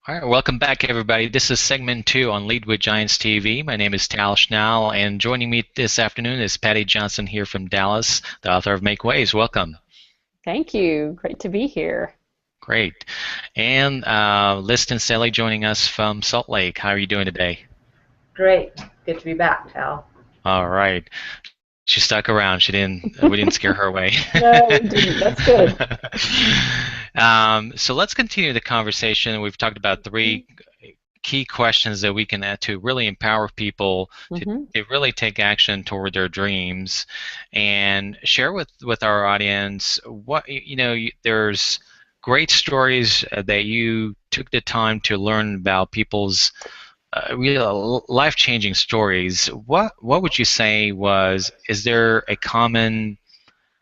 All right, welcome back, everybody. This is segment two on Lead with Giants TV. My name is Tal Schnall, and joining me this afternoon is Patty Johnson here from Dallas, the author of Make Waves. Welcome. Thank you. Great to be here. Great. And Liz and Sally joining us from Salt Lake. How are you doing today? Great. Good to be back, Tal. All right. She stuck around. She didn't. We didn't scare her away. No, we didn't. That's good. So let's continue the conversation. We've talked about three key questions that we can add to really empower people Hmm. to really take action toward their dreams and share with our audience what there's great stories that you took the time to learn about people's real life-changing stories. What would you say is there a common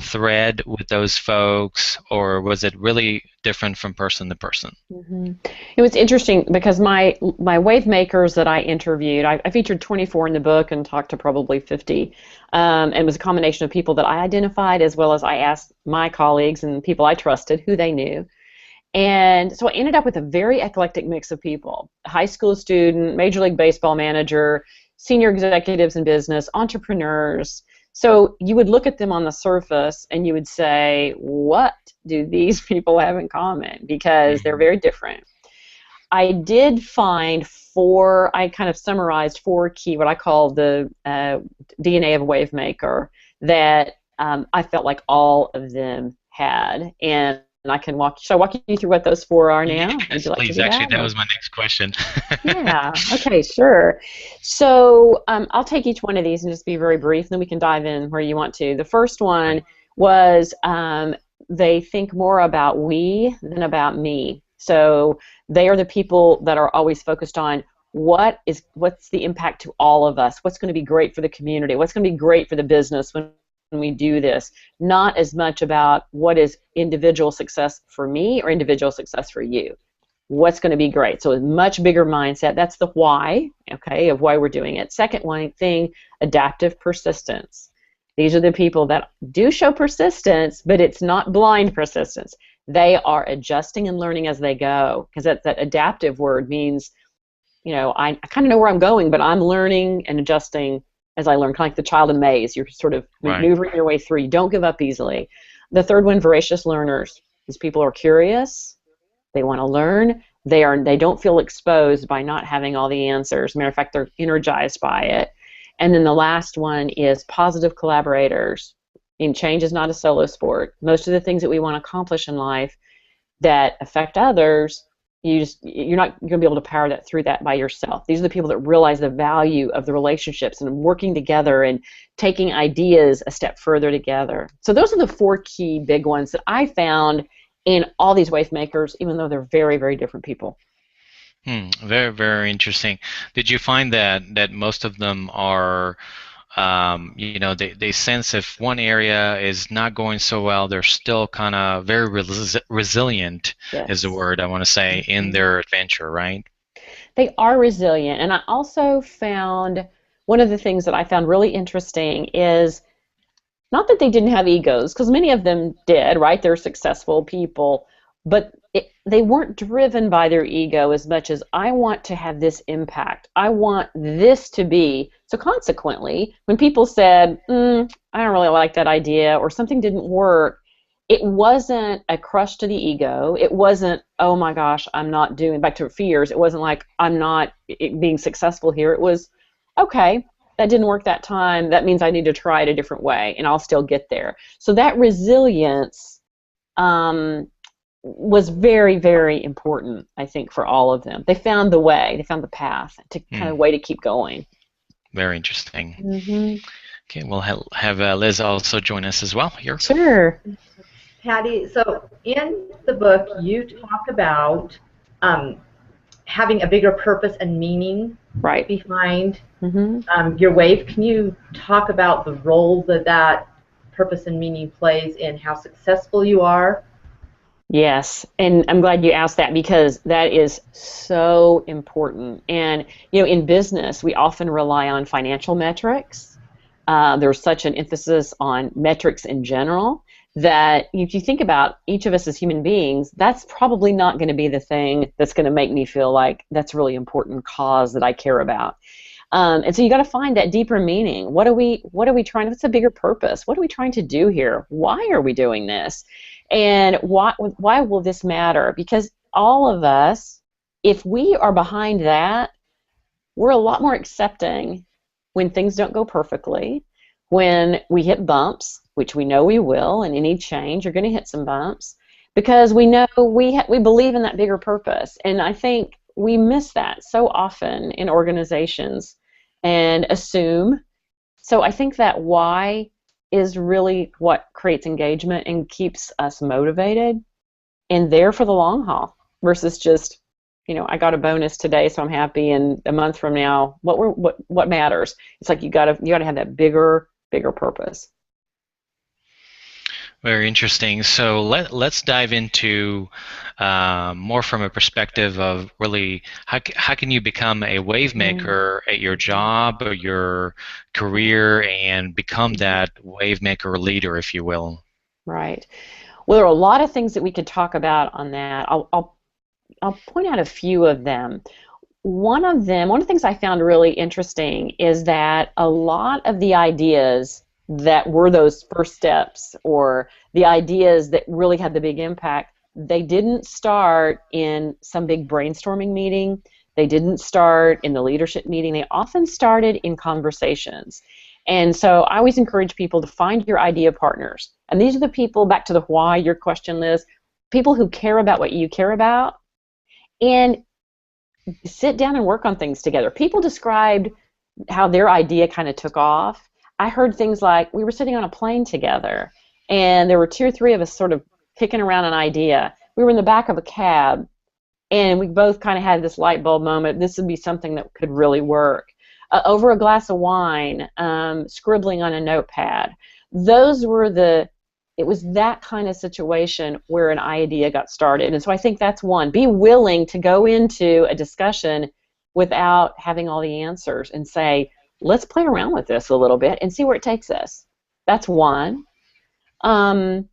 thread with those folks, or was it really different from person to person? hmm It was interesting because my wave makers that I interviewed, I featured 24 in the book and talked to probably 50, and it was a combination of people that I identified as well as I asked my colleagues and people I trusted who they knew. And so I ended up with a very eclectic mix of people: high school student, Major League Baseball manager, senior executives in business, entrepreneurs. So you would look at them on the surface and you would say, what do these people have in common? Because they're Mhm. very different. I did find four, I kind of summarized four key, what I call the DNA of a wave maker, that I felt like all of them had. And I can should I walk you through what those four are now? Would Yes, you like to please. do Actually, that? that Or? was my next question. Yeah, okay, sure. So I'll take each one of these and just be very brief, and then we can dive in where you want to. The first one Right. was they think more about we than about me. So they are the people that are always focused on what's the impact to all of us, what's going to be great for the community, what's going to be great for the business when we do this. Not as much about what is individual success for me or individual success for you. What's going to be great. So a much bigger mindset. That's the why, okay, of why we're doing it. Second one thing, adaptive persistence. These are the people that do show persistence, but it's not blind persistence. They are adjusting and learning as they go, because that adaptive word means, I kind of know where I'm going, but I'm learning and adjusting as I learn, kind of like the child in the maze. You're sort of Right. maneuvering your way through. You don't give up easily. The third one, voracious learners. These people are curious. They want to learn. They don't feel exposed by not having all the answers. Matter of fact, they're energized by it. And then the last one is positive collaborators. And change is not a solo sport. Most of the things that we want to accomplish in life that affect others, you're not going to be able to power that through that by yourself. These are the people that realize the value of the relationships and working together and taking ideas a step further together. So those are the four key big ones that I found in all these wave makers, even though they're very, very different people. Very, very interesting. Did you find that most of them are, they sense if one area is not going so well, they're still kind of very resilient, is the Yes. word I want to say, in Mhm. their adventure, right? They are resilient. And I also found one of the things that I found really interesting is not that they didn't have egos, because many of them did, right? They're successful people, but they weren't driven by their ego as much as I want to have this impact. I want this to be. So consequently, when people said, I don't really like that idea, or something didn't work, it wasn't a crush to the ego. It wasn't, oh my gosh, I'm not doing, back to fears. It wasn't like, I'm not being successful here. It was, okay, that didn't work that time. That means I need to try it a different way, and I'll still get there. So that resilience um, was very, very important, I think, for all of them. They found the way, they found the path to kind Hmm, of way to keep going. very interesting. Hmm. Okay, we'll have Liz also join us as well here. Sure. Patty, so in the book, you talk about um, having a bigger purpose and meaning Right. behind Hmm. your wave. Can you talk about the role that purpose and meaning plays in how successful you are? Yes, and I'm glad you asked that because that is so important. And in business, we often rely on financial metrics. There's such an emphasis on metrics in general that if you think about each of us as human beings, that's probably not going to be the thing that's going to make me feel like that's a really important cause that I care about. And so you got to find that deeper meaning. What are we trying? What's a bigger purpose? What are we trying to do here? Why are we doing this? And why will this matter? Because all of us, if we are behind that, we're a lot more accepting when things don't go perfectly, when we hit bumps, which we know we will, and any change, you're going to hit some bumps, because we know we believe in that bigger purpose. And I think we miss that so often in organizations and assume. So I think that why is really what creates engagement and keeps us motivated and there for the long haul versus just, I got a bonus today, so I'm happy, and a month from now, what matters? It's like you got to have that bigger purpose. Very interesting. So let's dive into more from a perspective of really how can you become a wave maker at your job or your career and become that wave maker leader, if you will. Right. Well, there are a lot of things that we could talk about on that. I'll point out a few of them. One of the things I found really interesting is that a lot of the ideas that were those first steps, or the ideas that really had the big impact, they didn't start in some big brainstorming meeting. They didn't start in the leadership meeting. They often started in conversations. And so I always encourage people to find your idea partners. And these are the people, back to the why, your question, Liz, people who care about what you care about, and sit down and work on things together. People described how their idea kind of took off. I heard things like, we were sitting on a plane together, and there were 2 or 3 of us sort of kicking around an idea. We were in the back of a cab, and we both kind of had this light bulb moment. This would be something that could really work. Over a glass of wine, scribbling on a notepad. It was that kind of situation where an idea got started. And so I think that's one. Be willing to go into a discussion without having all the answers and say, let's play around with this a little bit and see where it takes us. That's one. I'll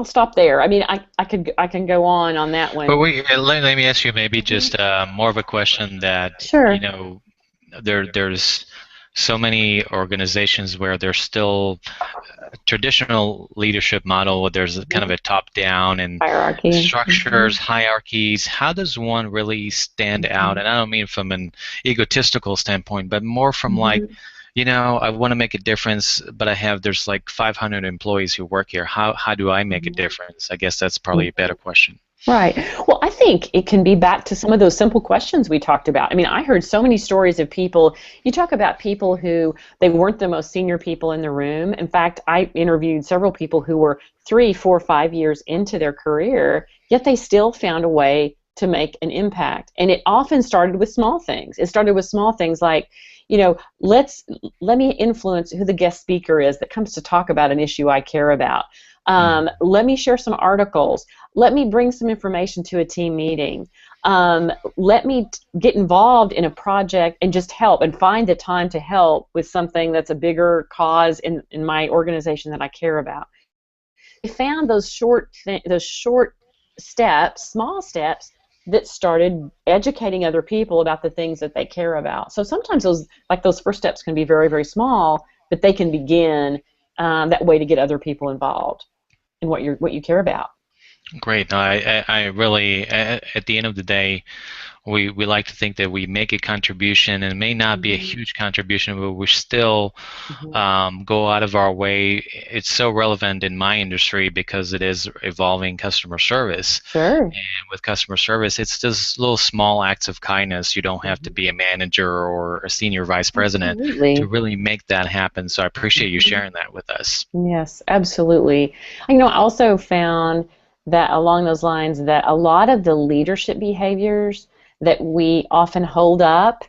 stop there. I mean, I can go on that one. But let me ask you maybe just more of a question that, sure. There's so many organizations where there's still a traditional leadership model where there's kind of a top-down and hierarchy. Structures, hierarchies. How does one really stand out? And I don't mean from an egotistical standpoint, but more from like, I want to make a difference, but there's like 500 employees who work here. How do I make a difference? I guess that's probably a better question. Right. Well, I think it can be back to some of those simple questions we talked about. I mean, I heard so many stories of people. You talk about people who they weren't the most senior people in the room. In fact, I interviewed several people who were 3, 4, 5 years into their career, yet they still found a way to make an impact. And it often started with small things. It started with small things like, let me influence who the guest speaker is that comes to talk about an issue I care about. Let me share some articles. Let me bring some information to a team meeting. Let me get involved in a project and just help and find the time to help with something that's a bigger cause in my organization that I care about. I found those short steps, small steps, that started educating other people about the things that they care about. So sometimes those first steps can be very, very small, but they can begin that way to get other people involved in what you care about. Great. No, I really, at the end of the day, we like to think that we make a contribution, and it may not be a huge contribution, but we still go out of our way. It's so relevant in my industry because it is evolving customer service. Sure. And with customer service, it's just little small acts of kindness. You don't have to be a manager or a senior vice president to really make that happen. So I appreciate you sharing that with us. Yes, absolutely. I also found that along those lines that a lot of the leadership behaviors that we often hold up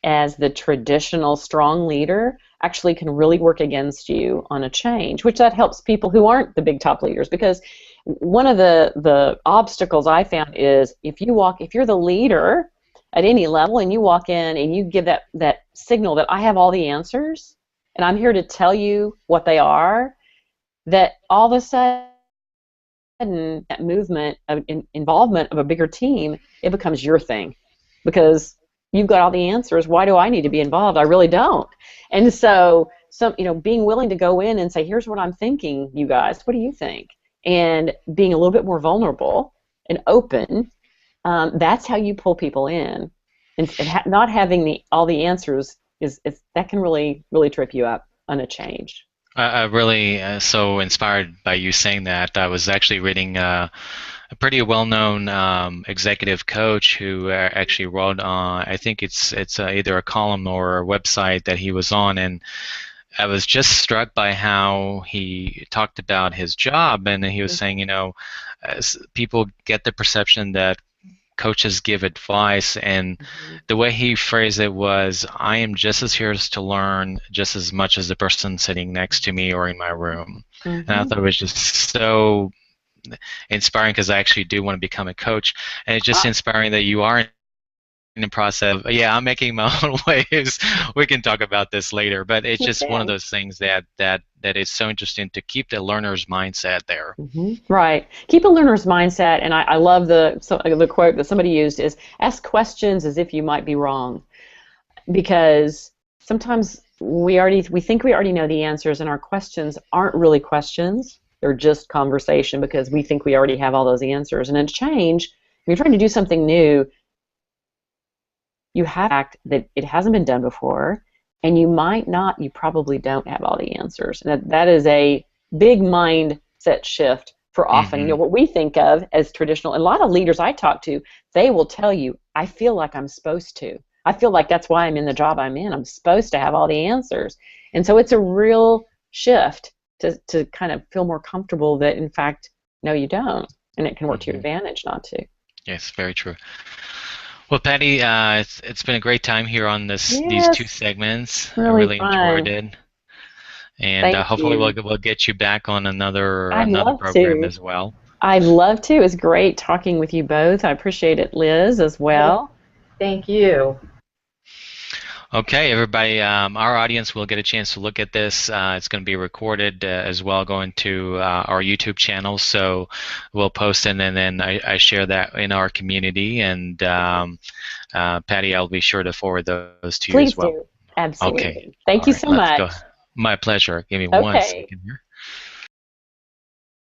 as the traditional strong leader actually can really work against you on a change, which that helps people who aren't the big top leaders, because one of the obstacles I found is if you're the leader at any level and you walk in and you give that signal that I have all the answers and I'm here to tell you what they are, that all of a sudden that movement of involvement of a bigger team, it becomes your thing because you've got all the answers. Why do I need to be involved? I really don't. And so being willing to go in and say, here's what I'm thinking, you guys, what do you think? And being a little bit more vulnerable and open, that's how you pull people in. And not having all the answers is that can really trip you up on a change. I really so inspired by you saying that. I was actually reading a pretty well-known executive coach who actually wrote on, I think it's either a column or a website that he was on, and I was just struck by how he talked about his job, and he was saying, as people get the perception that coaches give advice, and the way he phrased it was, I am just as here to learn just as much as the person sitting next to me or in my room. And I thought it was just so inspiring because I actually do want to become a coach, and it's just inspiring that you are in the process of, yeah, I'm making my own waves. We can talk about this later, but it's just one of those things that is so interesting to keep the learner's mindset there. Right. Keep a learner's mindset, and I love the quote that somebody used is, ask questions as if you might be wrong. Because sometimes we think we already know the answers, and our questions aren't really questions. They're just conversation because we think we already have all those answers. And in change, when you're trying to do something new, you have to act that it hasn't been done before, and you probably don't have all the answers. And that is a big mindset shift for often. What we think of as traditional, and a lot of leaders I talk to, they will tell you, I feel like I'm supposed to. I feel like that's why I'm in the job I'm in. I'm supposed to have all the answers. And so it's a real shift to kind of feel more comfortable that, in fact, no, you don't. And it can work to your advantage not to. Yes, very true. Well, Patti, it's been a great time here on these two segments. I really enjoyed it, and hopefully we'll get you back on another program as well. I'd love to. It's great talking with you both. I appreciate it, Liz, as well. Thank you. Okay, everybody, our audience will get a chance to look at this. It's going to be recorded as well, going to our YouTube channel, so we'll post it, and then I share that in our community, and Patti, I'll be sure to forward those to you as well. Please do. Absolutely. Okay. Thank you so much. Go. My pleasure. Give me 1 second here.